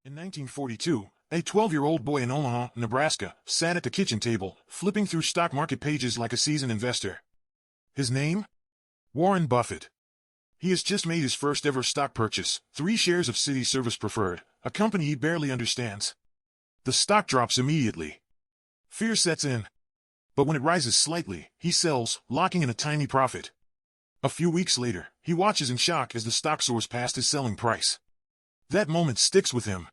In 1942, a 12-year-old boy in Omaha, Nebraska, sat at the kitchen table, flipping through stock market pages like a seasoned investor. His name? Warren Buffett. He has just made his first ever stock purchase, 3 shares of City Service Preferred, a company he barely understands. The stock drops immediately. Fear sets in. But when it rises slightly, he sells, locking in a tiny profit. A few weeks later, he watches in shock as the stock soars past his selling price. That moment sticks with him.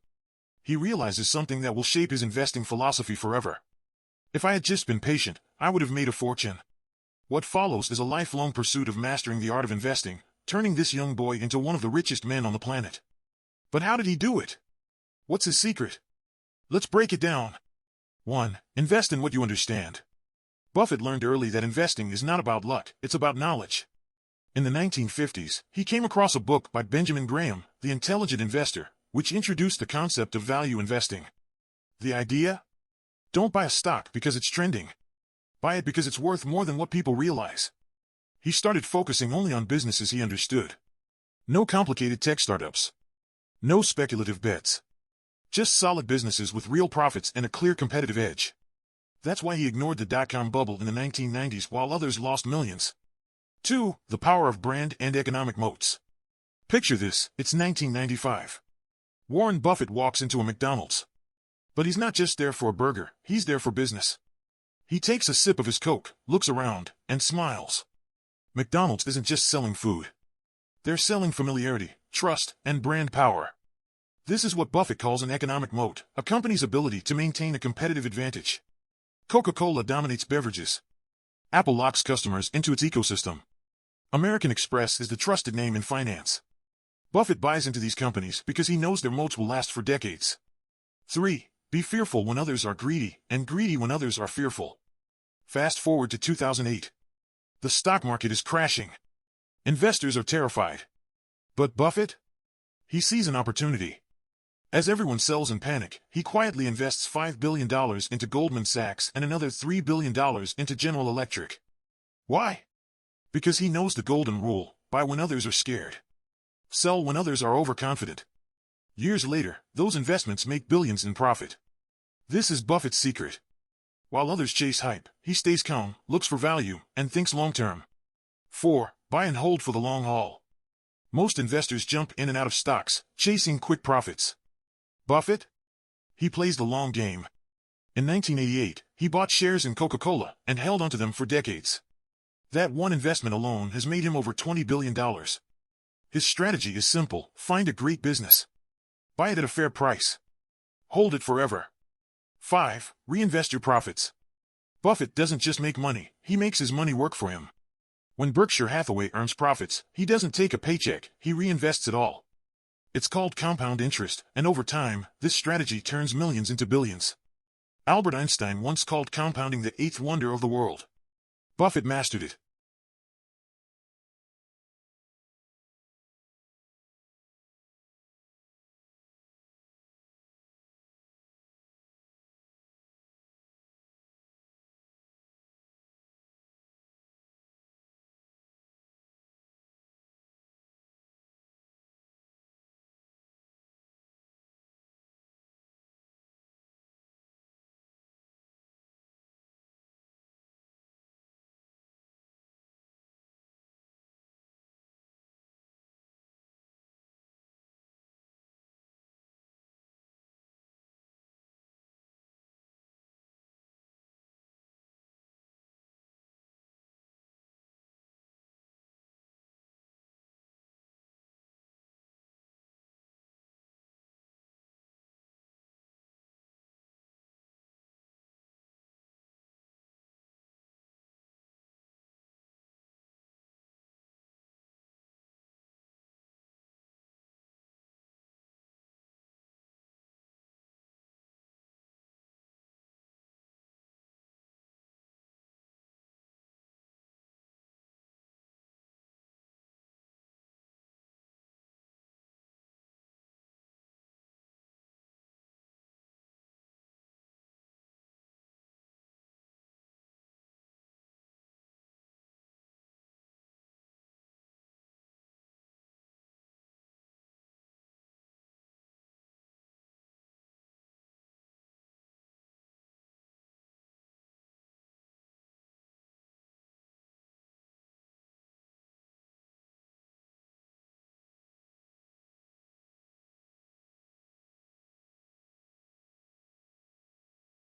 He realizes something that will shape his investing philosophy forever. If I had just been patient, I would have made a fortune. What follows is a lifelong pursuit of mastering the art of investing, turning this young boy into one of the richest men on the planet. But how did he do it? What's his secret? Let's break it down. 1. Invest in what you understand. Buffett learned early that investing is not about luck, it's about knowledge. In the 1950s, he came across a book by Benjamin Graham, The Intelligent Investor, which introduced the concept of value investing. The idea? Don't buy a stock because it's trending. Buy it because it's worth more than what people realize. He started focusing only on businesses he understood. No complicated tech startups. No speculative bets. Just solid businesses with real profits and a clear competitive edge. That's why he ignored the dot-com bubble in the 1990s while others lost millions. 2. The power of brand and economic moats. Picture this, it's 1995. Warren Buffett walks into a McDonald's. But he's not just there for a burger, he's there for business. He takes a sip of his Coke, looks around, and smiles. McDonald's isn't just selling food. They're selling familiarity, trust, and brand power. This is what Buffett calls an economic moat, a company's ability to maintain a competitive advantage. Coca-Cola dominates beverages. Apple locks customers into its ecosystem. American Express is the trusted name in finance. Buffett buys into these companies because he knows their moats will last for decades. 3. Be fearful when others are greedy, and greedy when others are fearful. Fast forward to 2008. The stock market is crashing. Investors are terrified. But Buffett? He sees an opportunity. As everyone sells in panic, he quietly invests $5 billion into Goldman Sachs and another $3 billion into General Electric. Why? Because he knows the golden rule: buy when others are scared. Sell when others are overconfident. Years later, those investments make billions in profit. This is Buffett's secret. While others chase hype, he stays calm, looks for value, and thinks long-term. 4. Buy and hold for the long haul. Most investors jump in and out of stocks, chasing quick profits. Buffett? He plays the long game. In 1988, he bought shares in Coca-Cola and held onto them for decades. That one investment alone has made him over $20 billion. His strategy is simple: find a great business. Buy it at a fair price. Hold it forever. 5. Reinvest your profits. Buffett doesn't just make money, he makes his money work for him. When Berkshire Hathaway earns profits, he doesn't take a paycheck, he reinvests it all. It's called compound interest, and over time, this strategy turns millions into billions. Albert Einstein once called compounding the 8th wonder of the world. Buffett mastered it.